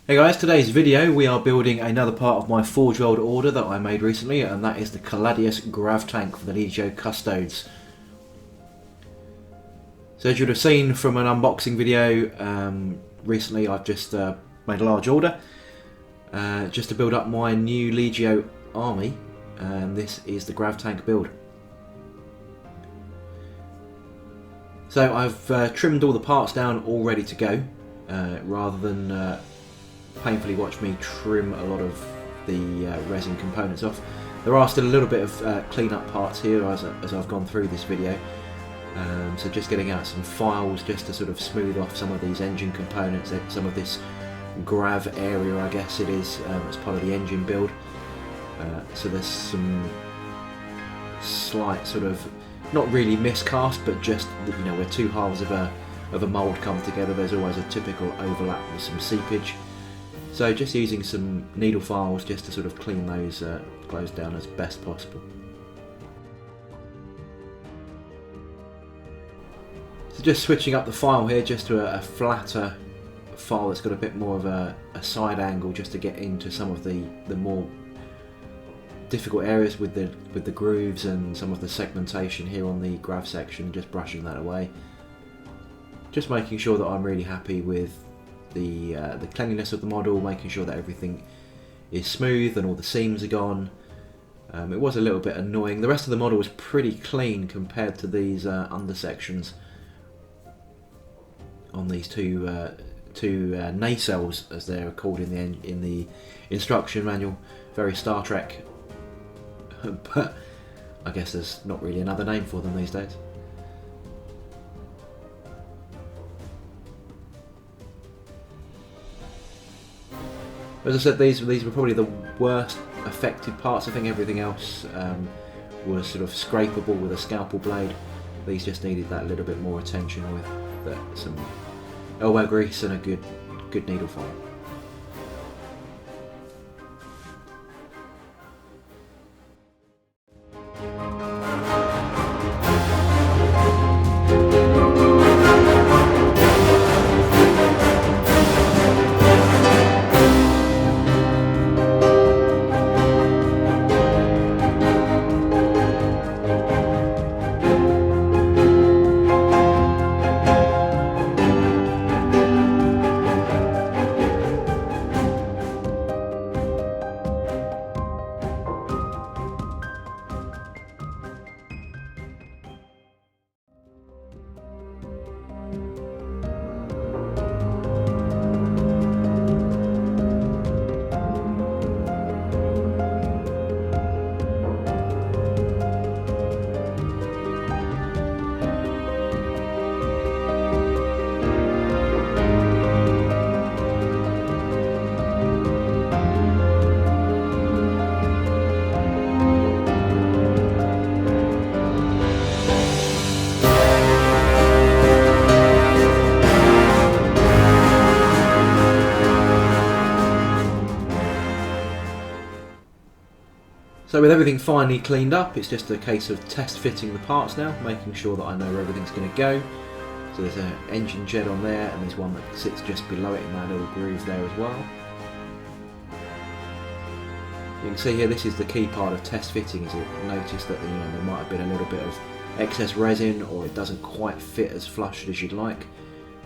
Hey guys, today's video we are building another part of my Forgeworld order that I made recently, and that is the Caladius Grav tank for the LEGIO Custodes. So as you would have seen from an unboxing video recently, I've just made a large order just to build up my new LEGIO army, and this is the Grav tank build. So I've trimmed all the parts down all ready to go, rather than painfully watch me trim a lot of the resin components off. There are still a little bit of clean-up parts here as I've gone through this video, so just getting out some files just to sort of smooth off some of these engine components, some of this Grav area I guess it is, as part of the engine build. So there's some slight sort of, not really miscast, but just, you know, where two halves of a mould come together, there's always a typical overlap with some seepage. So just using some needle files just to sort of clean those down as best possible. So just switching up the file here just to a flatter file that's got a bit more of a side angle, just to get into some of the more difficult areas with the grooves and some of the segmentation here on the Grav section, just brushing that away. Just making sure that I'm really happy with the cleanliness of the model, making sure that everything is smooth and all the seams are gone. It was a little bit annoying. The rest of the model was pretty clean compared to these undersections on these two nacelles, as they're called in the instruction manual. Very Star Trek, but I guess there's not really another name for them these days. As I said, these were probably the worst affected parts. I think everything else was sort of scrapeable with a scalpel blade. These just needed that little bit more attention with some elbow grease and a good needle file. So with everything finally cleaned up, it's just a case of test fitting the parts now, making sure that I know where everything's going to go. So there's an engine jet on there, and there's one that sits just below it in that little groove there as well. You can see here, this is the key part of test fitting, is it notice that there might have been a little bit of excess resin, or it doesn't quite fit as flush as you'd like.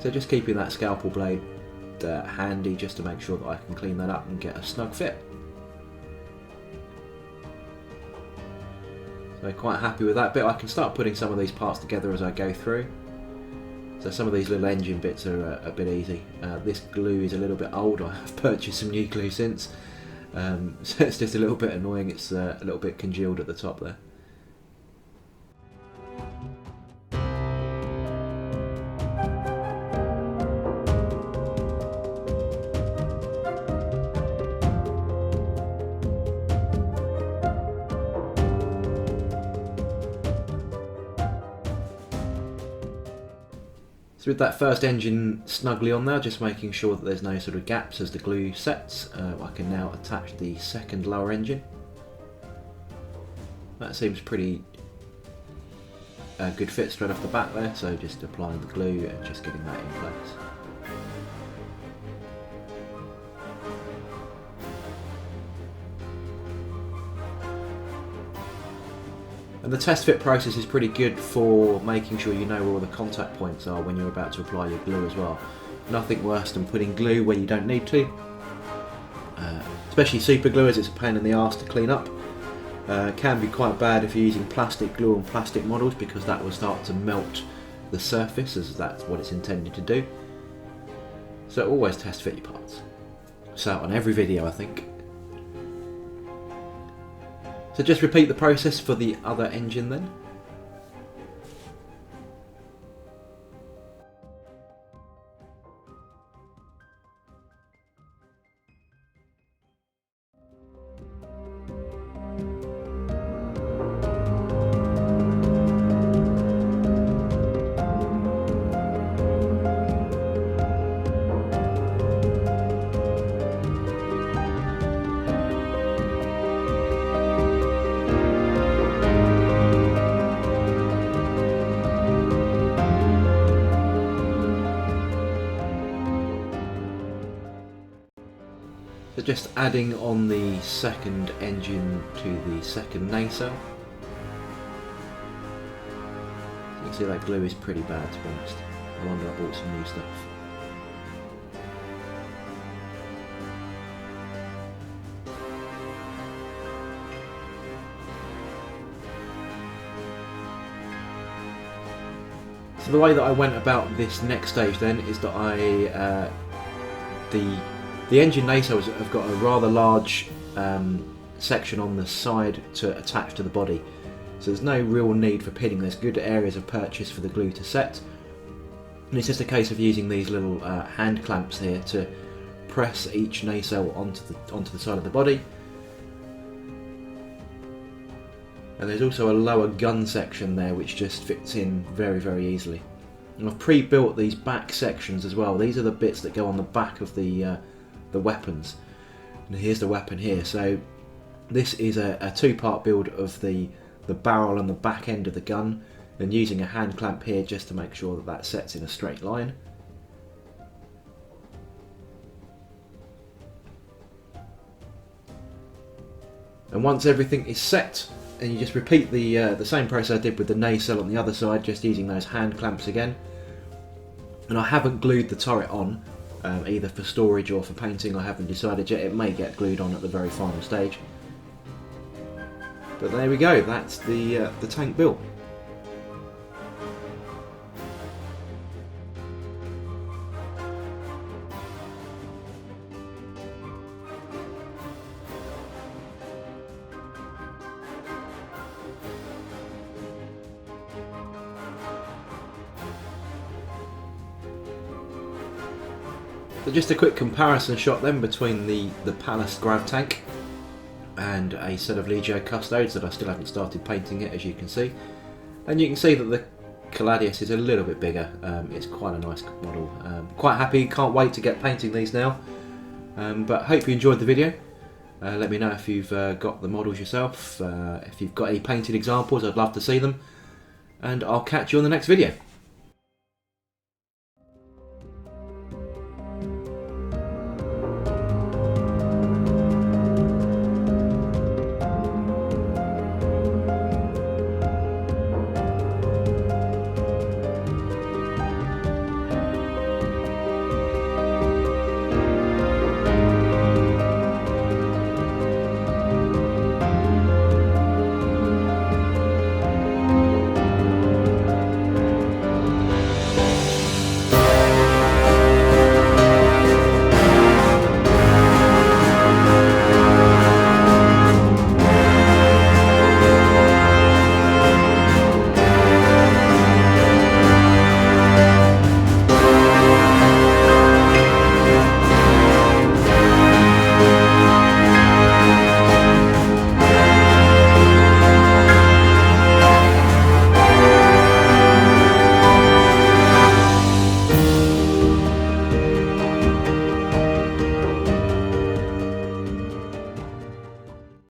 So just keeping that scalpel blade handy just to make sure that I can clean that up and get a snug fit. So quite happy with that bit. I can start putting some of these parts together as I go through. So some of these little engine bits are a bit easy. This glue is a little bit old. I have purchased some new glue since. So it's just a little bit annoying. It's a little bit congealed at the top there. So with that first engine snugly on there, just making sure that there's no sort of gaps as the glue sets, I can now attach the second lower engine. That seems pretty good fit straight off the bat there, so just applying the glue and just getting that in place. And the test fit process is pretty good for making sure you know where all the contact points are when you're about to apply your glue as well. Nothing worse than putting glue where you don't need to. Especially super glue, as it's a pain in the arse to clean up. Can be quite bad if you're using plastic glue on plastic models, because that will start to melt the surface, as that's what it's intended to do. So always test fit your parts. So on every video, I think. So just repeat the process for the other engine then. So just adding on the second engine to the second nacelle. You can see that glue is pretty bad, to be honest. No wonder I bought some new stuff. So the way that I went about this next stage then is that the engine nacelles have got a rather large section on the side to attach to the body, so there's no real need for pinning. There's good areas of purchase for the glue to set, and it's just a case of using these little hand clamps here to press each nacelle onto the side of the body. And there's also a lower gun section there which just fits in very, very easily. And I've pre-built these back sections as well. These are the bits that go on the back of the weapons. And here's the weapon here. So this is a two-part build of the barrel and the back end of the gun, and using a hand clamp here just to make sure that that sets in a straight line. And once everything is set, and you just repeat the same process I did with the nacelle on the other side, just using those hand clamps again. And I haven't glued the turret on, either for storage or for painting. I haven't decided yet. It may get glued on at the very final stage. But there we go. That's the tank built. So just a quick comparison shot then between the Palace Grav tank and a set of LEGIO Custodes that I still haven't started painting it, as you can see. And you can see that the Caladius is a little bit bigger. It's quite a nice model. Quite happy, can't wait to get painting these now. But hope you enjoyed the video. Let me know if you've got the models yourself. If you've got any painted examples, I'd love to see them. And I'll catch you on the next video.